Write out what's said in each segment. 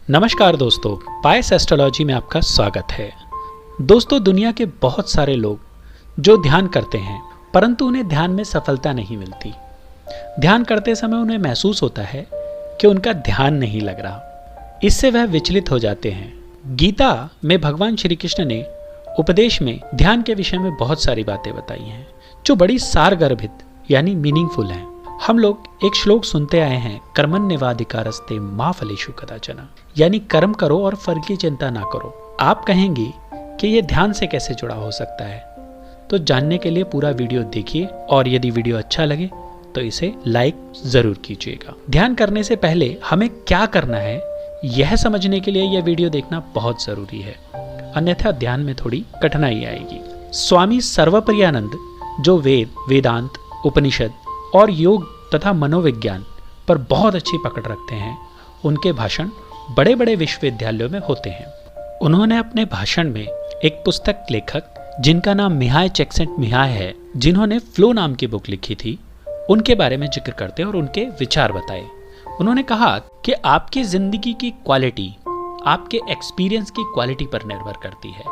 नमस्कार दोस्तों, पायस एस्ट्रोलॉजी में आपका स्वागत है। दोस्तों, दुनिया के बहुत सारे लोग जो ध्यान करते हैं परंतु उन्हें ध्यान में सफलता नहीं मिलती। ध्यान करते समय उन्हें महसूस होता है कि उनका ध्यान नहीं लग रहा। इससे वह विचलित हो जाते हैं। गीता में भगवान श्री कृष्ण ने उपदेश में ध्यान के विषय में बहुत सारी बातें बताई हैं जो बड़ी सारगर्भित यानी मीनिंगफुल हैं। हम लोग एक श्लोक सुनते आए हैं, कर्मण्येवाधिकारस्ते मा फलेषु कदाचन, यानी कर्म करो और फल की चिंता ना करो। आप कहेंगे कि ये ध्यान से कैसे जुड़ा हो सकता है, तो जानने के लिए पूरा वीडियो देखिए और यदि वीडियो अच्छा लगे तो इसे लाइक जरूर कीजिएगा। ध्यान करने से पहले हमें क्या करना है यह समझने के लिए यह वीडियो देखना बहुत जरूरी है, अन्यथा ध्यान में थोड़ी कठिनाई आएगी। स्वामी सर्वप्रियानंद जो वेद, वेदांत, उपनिषद और योग तथा मनोविज्ञान पर बहुत अच्छी पकड़ रखते हैं, उनके भाषण बड़े बड़े विश्वविद्यालयों में होते हैं। उन्होंने अपने भाषण में एक पुस्तक लेखक जिनका नाम मिहाय चेक्सिंटमिहाय है, जिन्होंने फ्लो नाम की बुक लिखी थी, उनके बारे में जिक्र करते और उनके विचार बताए। उन्होंने कहा कि आपकी जिंदगी की क्वालिटी आपके एक्सपीरियंस की क्वालिटी पर निर्भर करती है।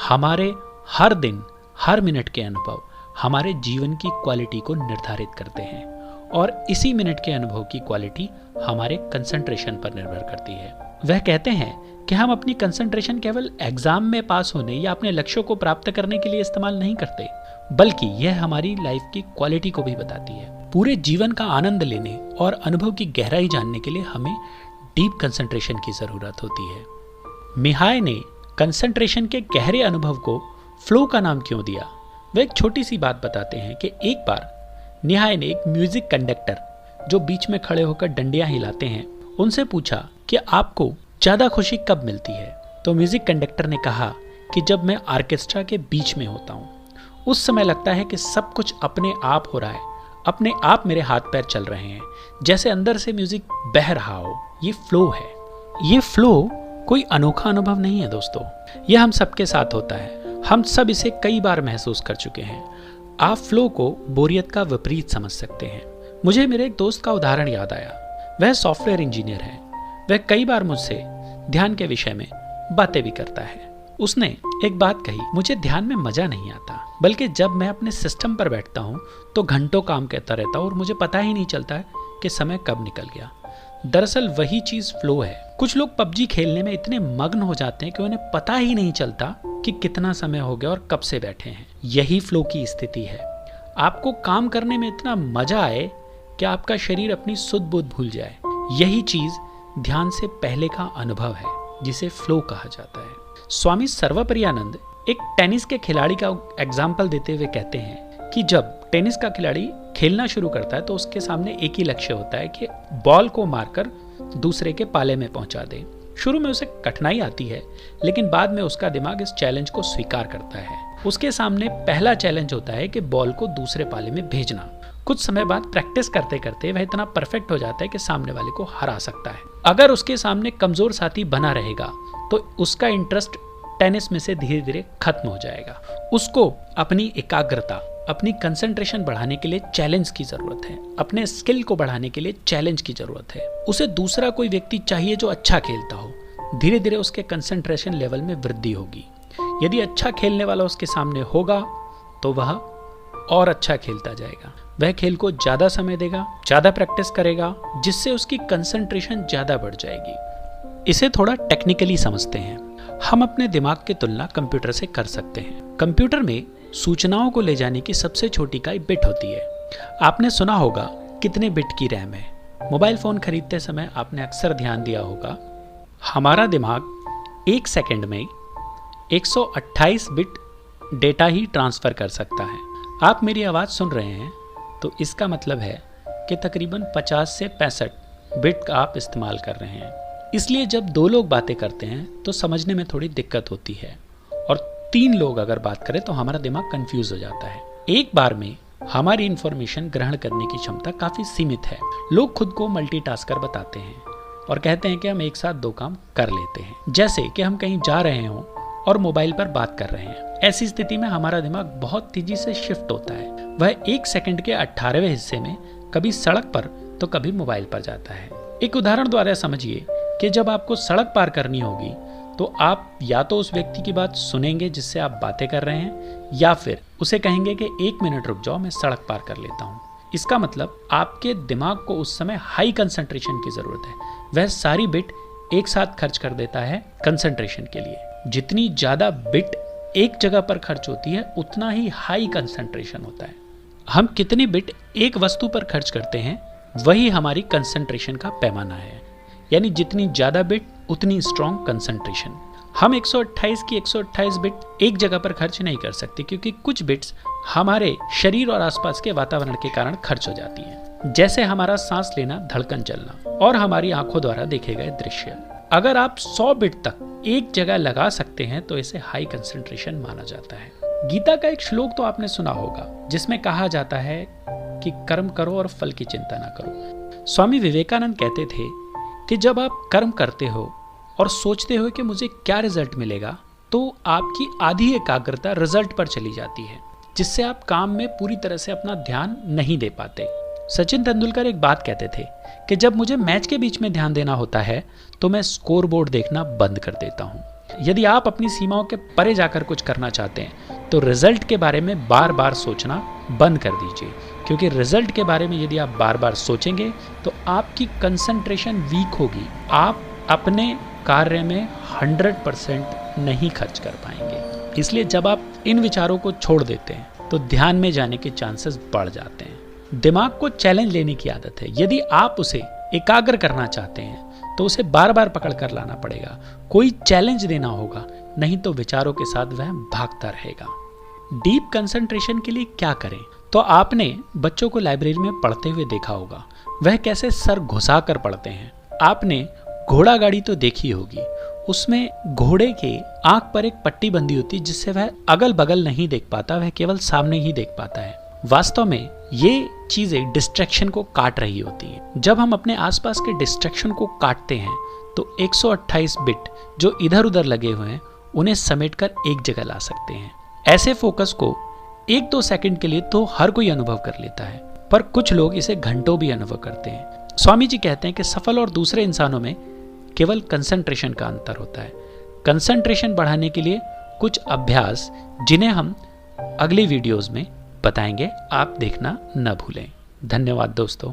हमारे हर दिन हर मिनट के अनुभव हमारे जीवन की क्वालिटी को निर्धारित करते हैं और इसी मिनट के अनुभव की क्वालिटी हमारे कंसंट्रेशन पर निर्भर करती है। वह कहते हैं कि हम अपनी कंसंट्रेशन केवल एग्जाम में पास होने या अपने लक्ष्यों को प्राप्त करने के लिए इस्तेमाल नहीं करते, बल्कि यह हमारी लाइफ की क्वालिटी को भी बताती है। पूरे जीवन का आनंद लेने और अनुभव की गहराई जानने के लिए हमें डीप कंसंट्रेशन की जरूरत होती है। मिहाय ने कंसंट्रेशन के गहरे अनुभव को फ्लो का नाम क्यों दिया, वे एक छोटी सी बात बताते हैं कि एक बार निहाय ने एक म्यूजिक कंडक्टर जो बीच में खड़े होकर डंडियां हिलाते हैं, उनसे पूछा कि आपको ज्यादा खुशी कब मिलती है। तो म्यूजिक कंडक्टर ने कहा कि जब मैं ऑर्केस्ट्रा के बीच में होता हूँ, उस समय लगता है कि सब कुछ अपने आप हो रहा है, अपने आप मेरे हाथ पैर चल रहे हैं, जैसे अंदर से म्यूजिक बह रहा हो। ये फ्लो है। ये फ्लो कोई अनोखा अनुभव नहीं है दोस्तों, यह हम सबके साथ होता है। हम सब इसे कई बार महसूस कर चुके हैं। आप फ्लो को बोरियत का विपरीत समझ सकते हैं। मुझे मेरे एक दोस्त का उदाहरण याद आया। वह सॉफ्टवेयर इंजीनियर है। वह कई बार मुझसे ध्यान के विषय में बातें भी करता है। उसने एक बात कही, मुझे ध्यान में मजा नहीं आता, बल्कि जब मैं अपने सिस्टम पर बैठता हूँ तो घंटों काम करता रहता हूँ और मुझे पता ही नहीं चलता कि समय कब निकल गया। दरअसल वही चीज फ्लो है। कुछ लोग पबजी खेलने में इतने मग्न हो जाते हैं कि उन्हें पता ही नहीं चलता कि कितना समय हो गया और कब से बैठे हैं। यही फ्लो की स्थिति है। आपको काम करने में इतना मजा आए कि आपका शरीर अपनी सुध बुध भूल जाए। यही चीज ध्यान से पहले का अनुभव है, जिसे फ्लो कहा जाता है। स्वामी सर्वप्रियानंद एक टेनिस के खिलाड़ी का एग्जाम्पल देते हुए कहते हैं कि जब टेनिस का खिलाड़ी खेलना शुरू करता है तो उसके सामने एक ही लक्ष्य होता है कि बॉल को मारकर दूसरे के पाले में पहुंचा दे। शुरू में उसे कठिनाई आती है, लेकिन बाद में उसका दिमाग इस चैलेंज को स्वीकार करता है। उसके सामने पहला चैलेंज होता है कि बॉल को दूसरे पाले में भेजना। कुछ समय बाद प्रैक्टिस करते करते वह इतना परफेक्ट हो जाता है कि सामने वाले को हरा सकता है। अगर उसके सामने कमजोर साथी बना रहेगा तो उसका इंटरेस्ट टेनिस में से धीरे धीरे खत्म हो जाएगा। उसको अपनी एकाग्रता, अपनी कंसंट्रेशन बढ़ाने के लिए चैलेंज की जरूरत है। अपने स्किल को बढ़ाने के लिए चैलेंज की जरूरत है। उसे दूसरा कोई व्यक्ति चाहिए जो अच्छा खेलता हो। धीरे धीरे उसके कंसंट्रेशन लेवल में वृद्धि होगी। यदि अच्छा खेलने वाला उसके सामने होगा तो वह और अच्छा खेलता जाएगा। वह खेल को ज्यादा समय देगा, ज्यादा प्रैक्टिस करेगा, जिससे उसकी कंसंट्रेशन ज्यादा बढ़ जाएगी। इसे थोड़ा टेक्निकली समझते हैं। हम अपने दिमाग की तुलना कंप्यूटर से कर सकते हैं। कंप्यूटर में सूचनाओं को ले जाने की सबसे छोटी इकाई बिट होती है। आपने सुना होगा कितने बिट की रैम है। मोबाइल फोन खरीदते समय आपने अक्सर ध्यान दिया होगा, हमारा दिमाग एक सेकंड में 128 बिट डेटा ही ट्रांसफर कर सकता है। आप मेरी आवाज सुन रहे हैं तो इसका मतलब है कि तकरीबन 50 से 65 बिट का आप इस्तेमाल कर रहे हैं। इसलिए जब दो लोग बातें करते हैं तो समझने में थोड़ी दिक्कत होती है, और 3 लोग अगर बात करें तो हमारा दिमाग कंफ्यूज हो जाता है। एक बार में हमारी इंफॉर्मेशन ग्रहण करने की क्षमता काफी सीमित है। लोग खुद को मल्टीटास्कर बताते हैं और कहते हैं कि हम एक साथ 2 काम कर लेते हैं, जैसे कि हम कहीं जा रहे हों और मोबाइल पर बात कर रहे हैं। ऐसी स्थिति में हमारा दिमाग बहुत तेजी से शिफ्ट होता है। वह 1 सेकंड के 18वें हिस्से में कभी सड़क पर तो कभी मोबाइल पर जाता है। एक उदाहरण द्वारा समझिए कि जब आपको सड़क पार करनी होगी तो आप या तो उस व्यक्ति की बात सुनेंगे जिससे आप बातें कर रहे हैं, या फिर उसे कहेंगे कि 1 मिनट रुक जाओ, मैं सड़क पार कर लेता हूँ। इसका मतलब आपके दिमाग को उस समय हाई कंसंट्रेशन की जरूरत है। वह सारी बिट एक साथ खर्च कर देता है कंसंट्रेशन के लिए। जितनी ज्यादा बिट एक जगह पर खर्च होती है उतना ही हाई कंसंट्रेशन होता है। हम कितनी बिट एक वस्तु पर खर्च करते हैं वही हमारी कंसंट्रेशन का पैमाना है। यानी जितनी ज्यादा बिट उतनी स्ट्रॉन्ग कंसंट्रेशन। हम 128 की 128 बिट एक जगह पर खर्च नहीं कर सकते, क्योंकि कुछ बिट्स हमारे शरीर और आसपास के वातावरण के कारण खर्च हो जाती हैं। जैसे हमारा सांस लेना, धड़कन चलना और हमारी आंखों द्वारा देखे गए दृश्य। अगर आप 100 बिट तक एक जगह लगा सकते हैं तो इसे हाई कंसंट्रेशन माना जाता है। गीता का एक श्लोक तो आपने सुना होगा जिसमें कहा जाता है कि कर्म करो और फल की चिंता ना करो। स्वामी विवेकानंद कहते थे कि जब आप कर्म करते हो और सोचते हो कि मुझे क्या रिजल्ट मिलेगा, तो आपकी आधी एकाग्रता रिजल्ट पर चली जाती है, जिससे आप काम में पूरी तरह से अपना ध्यान नहीं दे पाते। सचिन तेंदुलकर एक बात कहते थे कि जब मुझे मैच के बीच में ध्यान देना होता है तो मैं स्कोरबोर्ड देखना बंद कर देता हूँ। यदि आप अपनी सीमाओं के परे जाकर कुछ करना चाहते हैं तो रिजल्ट के बारे में बार बार सोचना बंद कर दीजिए, क्योंकि रिजल्ट के बारे में यदि आप बार बार सोचेंगे तो आपकी कंसंट्रेशन वीक होगी। आप अपने कार्य में 100% नहीं खर्च कर पाएंगे। इसलिए जब आप इन विचारों को छोड़ देते हैं तो ध्यान में जाने के चांसेस बढ़ जाते हैं। दिमाग को चैलेंज लेने की आदत है। यदि आप उसे एकाग्र करना चाहते हैं तो उसे बार बार पकड़ कर लाना पड़ेगा। कोई चैलेंज देना होगा, नहीं तो विचारों के साथ वह भागता रहेगा। डीप कंसंट्रेशन के लिए क्या करें? तो आपने बच्चों को लाइब्रेरी में पढ़ते हुए देखा होगा, वह कैसे सर घुसा कर पढ़ते हैं। आपने घोड़ा गाड़ी तो देखी होगी, उसमें घोड़े के आंख पर एक पट्टी बंधी होती है जिससे वह अगल बगल नहीं देख पाता, वह केवल सामने ही देख पाता है। वास्तव में ये चीजें डिस्ट्रैक्शन को काट रही होती हैं। जब हम अपने आसपास के डिस्ट्रैक्शन को काटते हैं तो 128 बिट जो इधर उधर लगे हुए हैं उन्हें समेटकर एक जगह ला सकते हैं। ऐसे फोकस को 1-2 सेकंड के लिए तो हर कोई अनुभव कर लेता है, पर कुछ लोग इसे घंटों भी अनुभव करते हैं। स्वामी जी कहते हैं कि सफल और दूसरे इंसानों में केवल कंसंट्रेशन का अंतर होता है। कंसंट्रेशन बढ़ाने के लिए कुछ अभ्यास जिन्हें हम अगली वीडियोस में बताएंगे, आप देखना न भूलें। धन्यवाद दोस्तों।